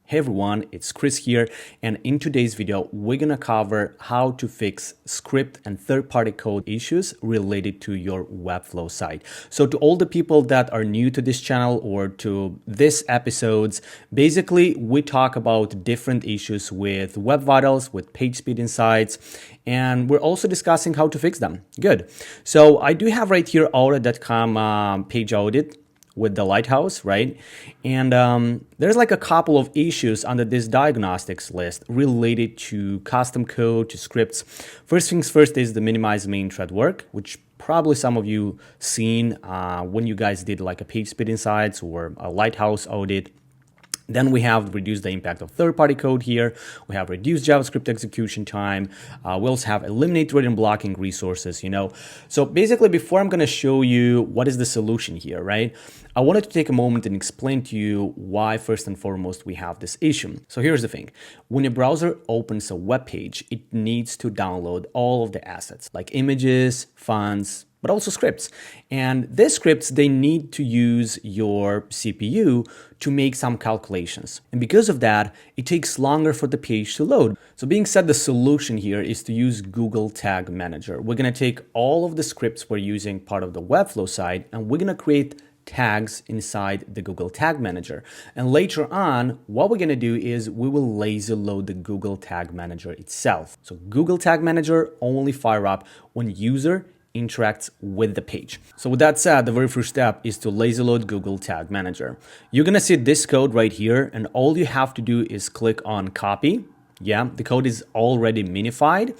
Hey everyone, it's Chris here, and in today's video, we're gonna cover how to fix script and third-party code issues related to your Webflow site. So to all the people that are new to this channel or to this episodes, basically we talk about different issues with Web Vitals, with page speed insights, and we're also discussing how to fix them. Good. So I do have right here aura.com page audit with the lighthouse, right? And there's like a couple of issues under this diagnostics list related to custom code, to scripts. First things first is the minimize main thread work, which probably some of you seen when you guys did like a page speed insights or a lighthouse audit. Then we have reduced the impact of third-party code here. We have reduced JavaScript execution time. We also have eliminate read and blocking resources, So basically, before I'm going to show you what is the solution here, right? I wanted to take a moment and explain to you why, first and foremost, we have this issue. So here's the thing. When a browser opens a web page, it needs to download all of the assets, like images, fonts, but also scripts. And these scripts, they need to use your CPU to make some calculations. And because of that, it takes longer for the page to load. So being said, the solution here is to use Google Tag Manager. We're gonna take all of the scripts we're using part of the Webflow side, and we're gonna create tags inside the Google Tag Manager. And later on, what we're gonna do is we will lazy load the Google Tag Manager itself. So Google Tag Manager only fire up when user interacts with the page. So with that said, the very first step is to lazy load Google Tag Manager. You're gonna see this code right here, and all you have to do is click on copy. Yeah, the code is already minified.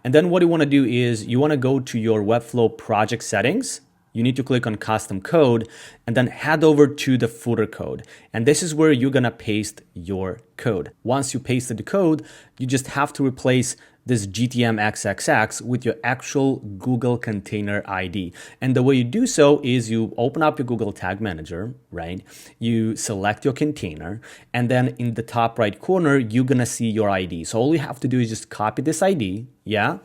And then what you wanna do is you wanna go to your Webflow project settings. You need to click on custom code and then head over to the footer code. And this is where you're gonna paste your code. Once you pasted the code, you just have to replace this GTM XXX with your actual Google Container ID. And the way you do so is you open up your Google Tag Manager, right? You select your container, and then in the top right corner, you're gonna see your ID. So all you have to do is just copy this ID, yeah?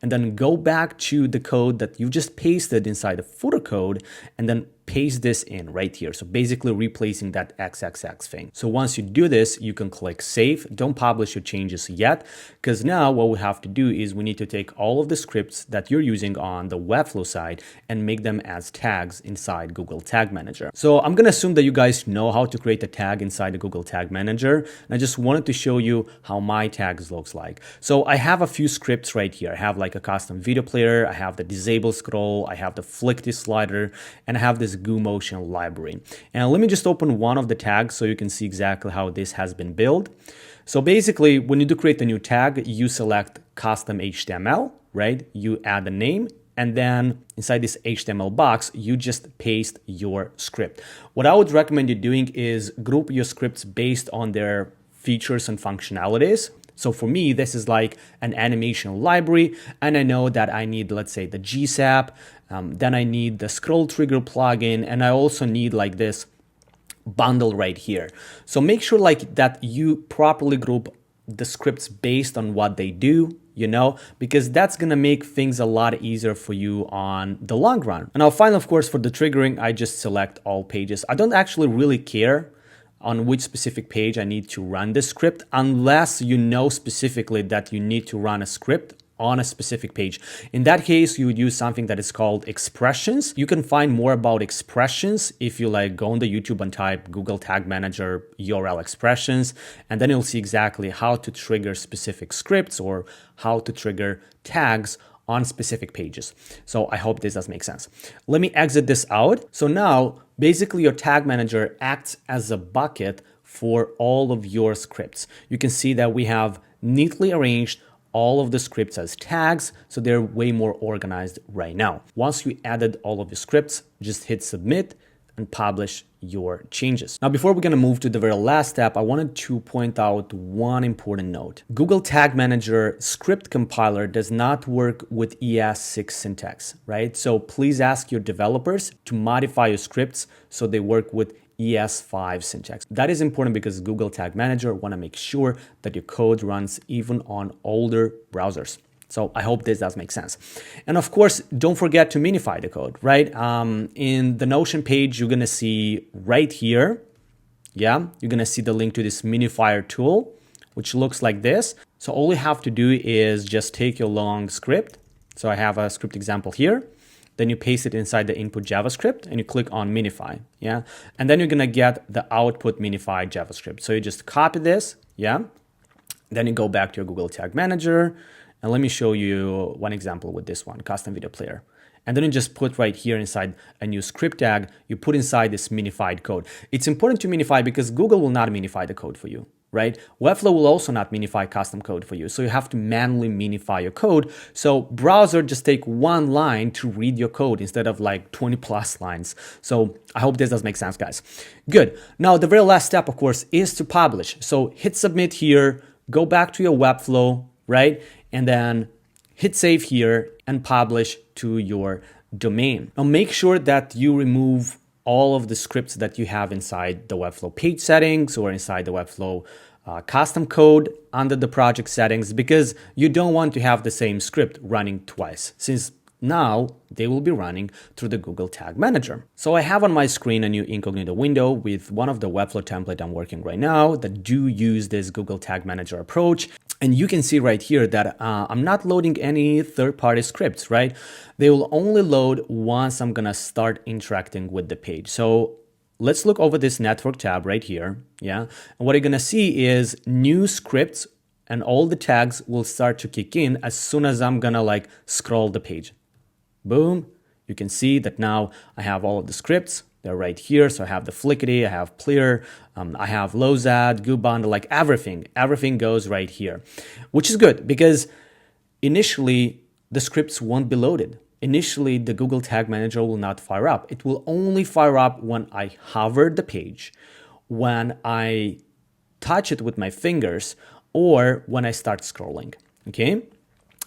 And then go back to the code that you just pasted inside the footer code and then paste this in right here. So basically replacing that XXX thing. So once you do this, you can click save. Don't publish your changes yet, because now what we have to do is we need to take all of the scripts that you're using on the Webflow side and make them as tags inside Google Tag Manager. So I'm gonna assume that you guys know how to create a tag inside the Google Tag Manager. And I just wanted to show you how my tags looks like. So I have a few scripts right here. I have like a custom video player, I have the disable scroll, I have the flick to slider, and I have this GoMotion library. And let me just open one of the tags so you can see exactly how this has been built. So basically, when you do create a new tag, you select custom HTML, right? You add the name, and then inside this HTML box, you just paste your script. What I would recommend you doing is group your scripts based on their features and functionalities. So for me, this is like an animation library, and I know that I need, let's say, the GSAP, then I need the scroll trigger plugin, and I also need like this bundle right here. So make sure like that you properly group the scripts based on what they do, because that's gonna make things a lot easier for you on the long run. And now finally, of course, for the triggering, I just select all pages. I don't actually really care on which specific page I need to run this script, unless you know specifically that you need to run a script on a specific page. In that case, you would use something that is called expressions. You can find more about expressions if you go on the YouTube and type Google Tag Manager URL expressions, and then you'll see exactly how to trigger specific scripts or how to trigger tags on specific pages. So I hope this does make sense. Let me exit this out. So now, basically your tag manager acts as a bucket for all of your scripts. You can see that we have neatly arranged all of the scripts as tags, so they're way more organized right now. Once you added all of your scripts, just hit submit and publish your changes. Now, before we're gonna move to the very last step, I wanted to point out one important note. Google Tag Manager script compiler does not work with ES6 syntax, right? So please ask your developers to modify your scripts so they work with ES5 syntax. That is important because Google Tag Manager wanna make sure that your code runs even on older browsers. So I hope this does make sense. And of course, don't forget to minify the code, right? In the Notion page, you're gonna see right here, yeah, you're gonna see the link to this minifier tool, which looks like this. So all you have to do is just take your long script. So I have a script example here. Then you paste it inside the input JavaScript and you click on minify, yeah? And then you're gonna get the output minified JavaScript. So you just copy this, yeah? Then you go back to your Google Tag Manager, and let me show you one example with this one, custom video player. And then you just put right here inside a new script tag, you put inside this minified code. It's important to minify because Google will not minify the code for you, right? Webflow will also not minify custom code for you. So you have to manually minify your code. So browser just take one line to read your code instead of like 20 plus lines. So I hope this does make sense, guys. Good. Now, the very last step, of course, is to publish. So hit submit here, go back to your Webflow, right? And then hit save here and publish to your domain. Now make sure that you remove all of the scripts that you have inside the Webflow page settings or inside the Webflow custom code under the project settings, because you don't want to have the same script running twice, since now they will be running through the Google Tag Manager. So I have on my screen a new incognito window with one of the Webflow template I'm working right now that do use this Google Tag Manager approach. And you can see right here that I'm not loading any third-party scripts, right? They will only load once I'm gonna start interacting with the page. So let's look over this network tab right here, yeah? And what you're gonna see is new scripts and all the tags will start to kick in as soon as I'm gonna like scroll the page. Boom, you can see that now I have all of the scripts. They're right here. So I have the Flickety, I have Clear, I have Lozad, GooBundle, like everything goes right here, which is good because initially the scripts won't be loaded. Initially, the Google Tag Manager will not fire up. It will only fire up when I hover the page, when I touch it with my fingers, or when I start scrolling, okay?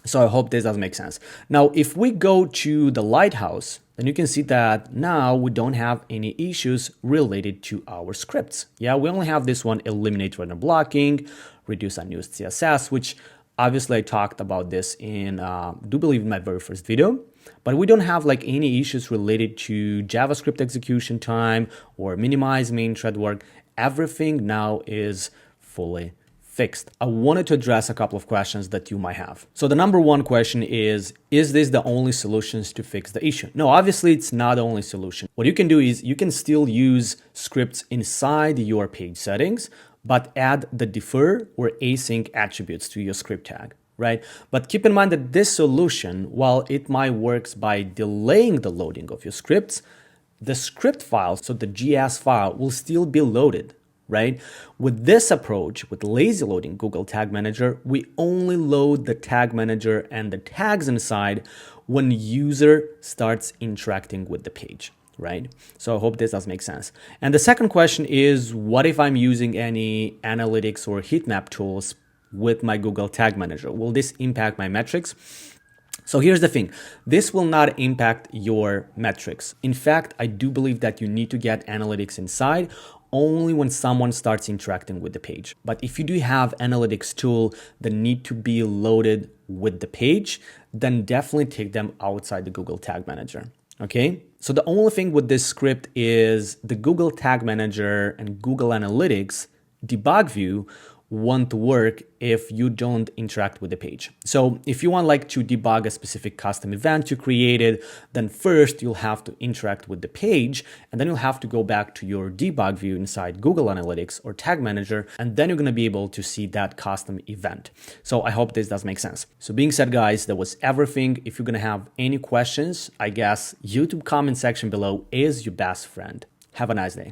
So I hope this does make sense. Now, if we go to the Lighthouse, then you can see that now we don't have any issues related to our scripts. Yeah, we only have this one, eliminate random blocking, reduce unused CSS, which obviously I talked about this in, do believe in my very first video, but we don't have like any issues related to JavaScript execution time or minimize main thread work. Everything now is fully fixed. I wanted to address a couple of questions that you might have. So the number one question is this the only solutions to fix the issue? No, obviously it's not the only solution. What you can do is you can still use scripts inside your page settings, but add the defer or async attributes to your script tag, right? But keep in mind that this solution, while it might work by delaying the loading of your scripts, the script file, so the GS file, will still be loaded, right? With this approach, with lazy loading Google Tag Manager, we only load the Tag Manager and the tags inside when user starts interacting with the page, right? So I hope this does make sense. And the second question is, what if I'm using any analytics or heat map tools with my Google Tag Manager? Will this impact my metrics? So here's the thing, this will not impact your metrics. In fact, I do believe that you need to get analytics inside only when someone starts interacting with the page. But if you do have analytics tool that need to be loaded with the page, then definitely take them outside the Google Tag Manager, okay? So the only thing with this script is the Google Tag Manager and Google Analytics debug view won't work if you don't interact with the page. So if you want like to debug a specific custom event you created, then first you'll have to interact with the page, and then you'll have to go back to your debug view inside Google Analytics or Tag Manager, and then you're gonna be able to see that custom event. So I hope this does make sense. So being said, guys, that was everything. If you're gonna have any questions, I guess YouTube comment section below is your best friend. Have a nice day.